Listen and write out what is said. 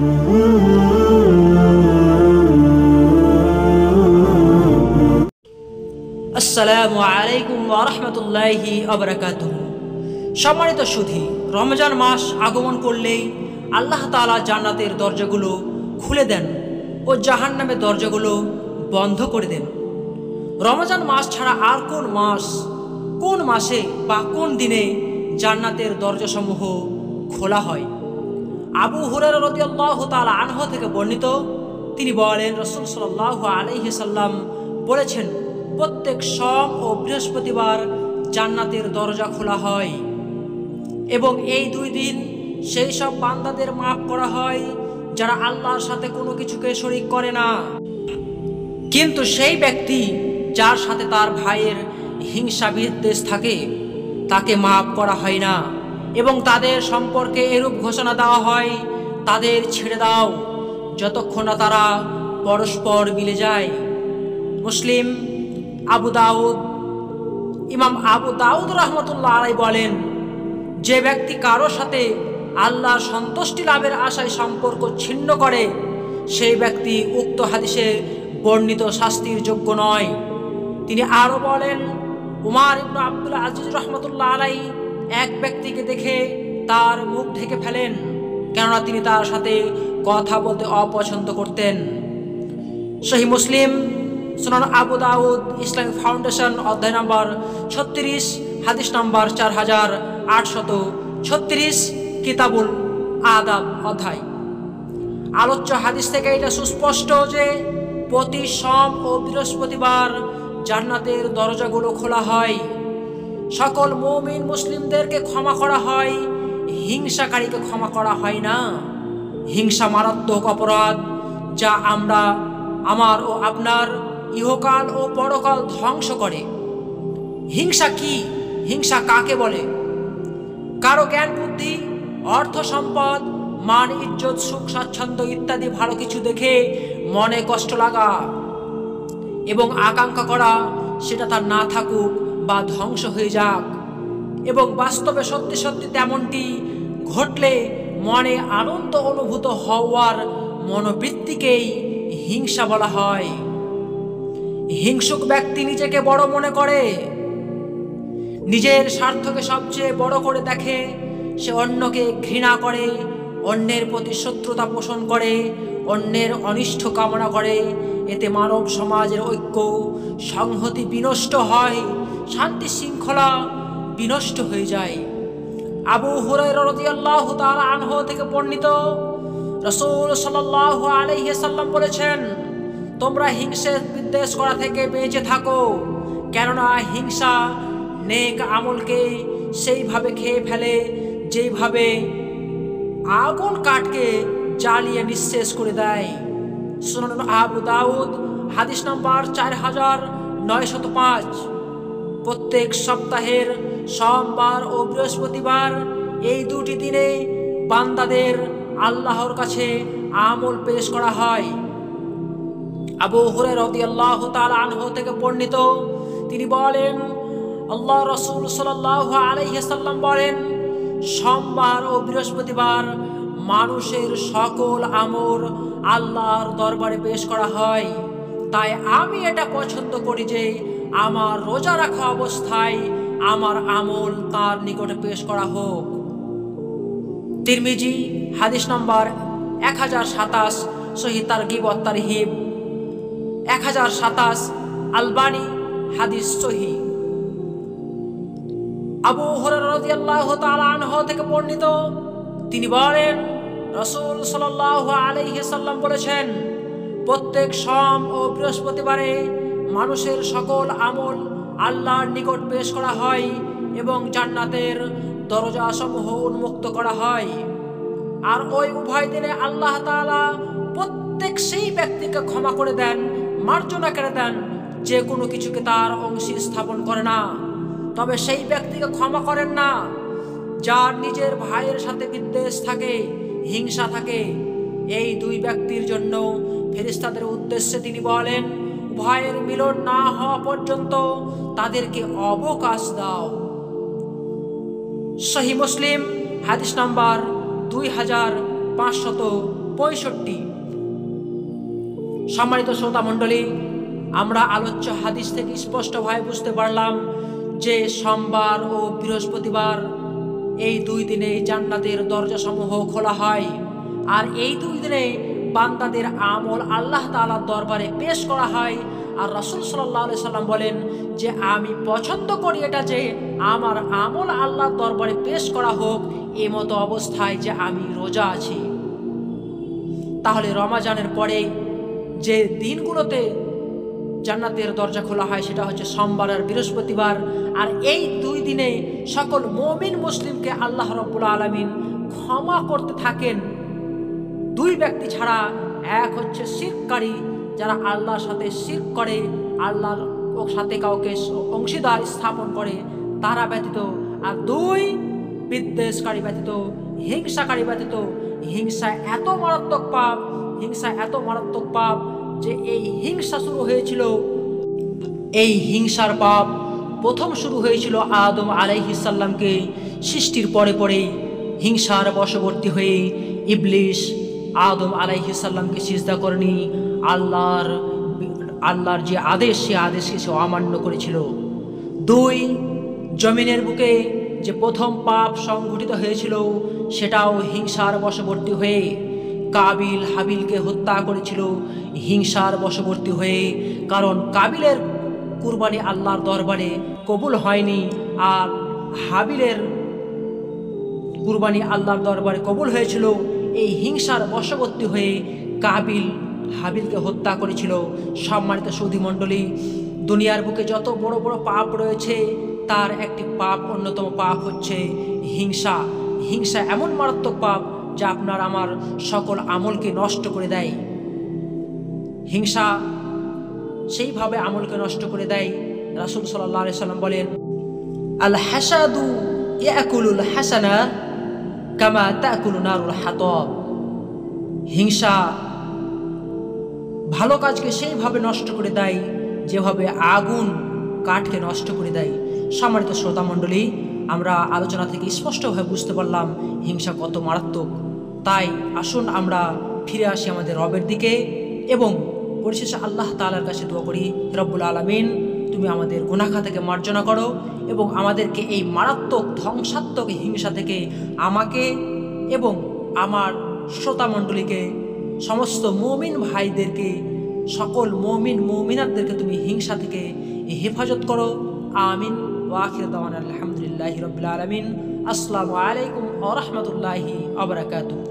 আসসালামু আলাইকুম ওয়া রাহমাতুল্লাহি ওয়া বারাকাতুহু। সম্মানিত সুধী, রমজান মাস আগমন করলেই আল্লাহ তাআলা জান্নাতের দরজাগুলো খুলে দেন ও জাহান্নামের দরজাগুলো বন্ধ করে দেন। রমজান মাস ছাড়া আর কোন মাসে বা কোন দিনে জান্নাতের দরজাসমূহ খোলা হয়? আবু হুরায়রা রাদিয়াল্লাহু তাআলা আনহু থেকে বর্ণিত, তিনি বলেন, রাসূল সাল্লাল্লাহু আলাইহি সাল্লাম বলেছেন, প্রত্যেক সোম ও বৃহস্পতিবার জান্নাতের দরজা খোলা হয় এবং এই দুই দিন সেই সব বান্দাদের মাফ করা হয় যারা আল্লাহর সাথে কোনো কিছুকে শরীক করে না। কিন্তু সেই ব্যক্তি যার সাথে তার ভাইয়ের হিংসা বিদ্বেষ থাকে তাকে মাফ করা হয় না এবং তাদের সম্পর্কে এরূপ ঘোষণা দেওয়া হয়, তাদের ছেড়ে দাও যতক্ষণ না তারা পরস্পর মিলে যায়। মুসলিম, ইমাম আবু দাউদ রাহমাতুল্লাহ আলাইহি বলেন, যে ব্যক্তি কারো সাথে আল্লাহর সন্তুষ্টি লাভের আশায় সম্পর্ক ছিন্ন করে সেই ব্যক্তি উক্ত হাদিসে বর্ণিত শাস্তির যোগ্য নয়। তিনি আরও বলেন, উমর ইবনে আব্দুল আজিজ রাহমাতুল্লাহ আলাইহি এক ব্যক্তিকে দেখে তার মুখ ঢেকে ফেলেন, কেননা তিনি তার সাথে কথা বলতে অপছন্দ করতেন। সহিহ মুসলিম, সুনান আবু দাউদ, ইসলামিক ফাউন্ডেশন, অধ্যায় নম্বর 36, হাদিস নম্বর 4836, কিতাবুল আদাব অধ্যায়। আলোচ্য হাদিস থেকে এটা সুস্পষ্ট যে প্রতি সোম ও বৃহস্পতিবার জান্নাতের দরজাগুলো খোলা হয়। সকল মুমিন মুসলিমদেরকে ক্ষমা করা হয়, হিংসাকারীকে ক্ষমা করা হয় না। হিংসা মারাত্মক অপরাধ যা আমার ও আপনার ইহকাল ও পরকাল ধ্বংস করে। হিংসা কি? হিংসা কাকে বলে? কারো জ্ঞান বুদ্ধি, অর্থ সম্পদ, মান ইজ্জত, সুখ স্বাচ্ছন্দ্য ইত্যাদি ভালো কিছু দেখে মনে কষ্ট লাগা এবং আকাঙ্ক্ষা করা সেটা তার না থাকুক বা ধ্বংস হয়ে যাক, এবং বাস্তবে সত্যি সত্যি তেমনটি ঘটলে মনে আনন্দ অনুভূত হওয়ার মনোবৃত্তিকেই হিংসা বলা হয়। হিংসুক ব্যক্তি নিজেকে বড় মনে করে, নিজের স্বার্থকে সবচেয়ে বড় করে দেখে, সে অন্যকে ঘৃণা করে, অন্যের প্রতি শত্রুতা পোষণ করে, অন্যের অনিষ্ট কামনা করে। এতে মানব সমাজের ঐক্য সংহতি বিনষ্ট হয়, শান্তি শৃঙ্খলা বিনষ্ট হয়ে যায়। আবু হুরায়রা রাদিয়াল্লাহু তাআলা আনহু থেকে বর্ণিত, রাসূল সাল্লাল্লাহু আলাইহি সাল্লাম বলেছেন, তোমরা হিংসা বিদ্বেষ করা থেকে বেঁচে থাকো, কেননা হিংসা নেক আমলকে সেইভাবে খেয়ে ফেলে যেইভাবে আগুন কাঠকে জ্বালিয়ে নিঃশেষ করে দেয়। সুনান আবু দাউদ, হাদিস নম্বর 4905। প্রত্যেক সপ্তাহের সোমবার ও বৃহস্পতিবার এই দুটি দিনে বান্দাদের আল্লাহর কাছে আমল পেশ করা হয়। আবু হুরায়রা রাদিয়াল্লাহু তাআলা আনহু থেকে বর্ণিত, তিনি বলেন, আল্লাহ রাসূল সাল্লাল্লাহু আলাইহি সাল্লাম বলেন, সোমবার ও বৃহস্পতিবার মানুষের সকল আমল আল্লাহর দরবারে পেশ করা হয়। তাই আমি এটা পছন্দ করি যে আমার রোজা রাখা অবস্থায় আমার আমল তার নিকটে পেশ করা হোক। তিরমিজি, হাদিস নম্বর 1027, সহিহ তারগিব ওয়াত তারহিব 1027, আলবানী, হাদিস সহিহ। আবু হুরায়রা রাদিয়াল্লাহু তাআলা আনহু থেকে বর্ণিত, তিনি বলেন, রাসূল সাল্লাল্লাহু আলাইহি সাল্লাম বলেছেন, প্রত্যেক সোম ও বৃহস্পতিবারে মানুষের সকল আমল আল্লাহর নিকট পেশ করা হয় এবং জান্নাতের দরজাসমূহ উন্মুক্ত করা হয়। আর ওই উভয় দিনে আল্লাহ তাআলা প্রত্যেক সেই ব্যক্তিকে ক্ষমা করে দেন, মার্জনা করে দেন যে কোনো কিছুকে তার অংশী স্থাপন করে না। তবে সেই ব্যক্তিকে ক্ষমা করেন না যার নিজের ভাইয়ের সাথে বিদ্বেষ থাকে, হিংসা থাকে। এই দুই ব্যক্তির জন্য ফেরেশতাদের উদ্দেশ্যে তিনি বলেন, উভয়ের মিলন না হওয়া পর্যন্ত তাদেরকে অবকাশ দাও। সহিহ মুসলিম, হাদিস নাম্বার 2575। 65। সম্মানিত শ্রোতা মণ্ডলী, আমরা আলোচ্য হাদিস থেকে স্পষ্টভাবে বুঝতে পারলাম যে সোমবার ও বৃহস্পতিবার এই 2 দিনে জান্নাতের দরজাসমূহ খোলা হয়। আর এই 2 দিনে বান্দাদের আমল আল্লাহ তাআলার দরবারে পেশ করা হয়। আর রাসূল সাল্লাল্লাহু আলাইহি সাল্লাম বলেন যে আমি পছন্দ করি এটা যে আমার আমল আল্লাহর দরবারে পেশ করা হোক এই মতো অবস্থায় যে আমি রোজা আছি। তাহলে রমাজানের পরে যে দিনগুলোতে জান্নাতের দরজা খোলা হয় সেটা হচ্ছে সোমবার আর বৃহস্পতিবার। আর এই 2 দিনে সকল মুমিন মুসলিমকে আল্লাহ রাব্বুল আলামিন ক্ষমা করতে থাকেন 2 ব্যক্তি ছাড়া। এক হচ্ছে শিরককারী, যারা আল্লাহর সাথে শিরক করে, আল্লাহর সাথে কাউকে অংশীদার স্থাপন করে, তারা ব্যতীত। আর 2 বিদ্বেষকারী ব্যতীত, হিংসাকারী ব্যতীত। হিংসা এত মারাত্মক পাপ যে এই হিংসা শুরু হয়েছিল, এই হিংসার পাপ প্রথম শুরু হয়েছিল আদম আলাইহিস সালামকে সৃষ্টির পরে হিংসার বশবর্তী হয়ে ইবলিস আদম আলাইহিস সালামকে সিজদা করেনি। আল্লাহর যে আদেশ, সে আদেশকে সে অমান্য করেছিল। 2 জমিনের বুকে যে প্রথম পাপ সংঘটিত হয়েছিল সেটাও হিংসার বশবর্তী হয়ে কাবিল হাবিলকে হত্যা করেছিল হিংসার বশবর্তী হয়ে। কারণ কাবিলের কুরবানি আল্লাহর দরবারে কবুল হয়নি, আর হাবিলের কুরবানি আল্লাহর দরবারে কবুল হয়েছিল। এই হিংসার বশবর্তী হয়ে কাবিল হাবিলকে হত্যা করেছিল। সম্মানিত সুধী মণ্ডলী, দুনিয়ার বুকে যত বড় বড় পাপ রয়েছে তার একটি পাপ, অন্যতম পাপ হচ্ছে হিংসা। হিংসা এমন মারাত্মক পাপ যা আপনার আমার সকল আমলকে নষ্ট করে দেয়। হিংসা সেইভাবে আমলকে নষ্ট করে দেয়। রাসূল সাল্লাল্লাহু আলাইহি সাল্লাম বলেন, আল হাসাদু ইয়াকুলুল হাসানা কামা তাকুলু নারুল হাতাব। হিংসা ভালো কাজকে সেইভাবে নষ্ট করে দেয় যেভাবে আগুন কাঠকে নষ্ট করে দেয়। সম্মানিত শ্রোতা মণ্ডলী, আমরা আলোচনা থেকে স্পষ্টভাবে বুঝতে পারলাম হিংসা কত মারাত্মক। তাই আসুন আমরা ফিরে আসি আমাদের রবের দিকে এবং পরিশেষে আল্লাহ তাআলার কাছে দোয়া করি, রব্বুল আলামিন তুমি আমাদের গুনাহ থেকে মার্জনা করো এবং আমাদেরকে এই মারাত্মক ধ্বংসাত্মক হিংসা থেকে আমাকে এবং আমার শ্রোতা মণ্ডলীকে, সমস্ত মুমিন ভাইদেরকে, সকল মুমিনাতদেরকে তুমি হিংসা থেকে হেফাজত করো। আমিন। ওয়া আখিরু দাওয়ানা আলহামদুলিল্লাহি রাব্বিল আলামিন। আসসালামু আলাইকুম ওয়া রাহমাতুল্লাহি ওয়া বারাকাতুহু।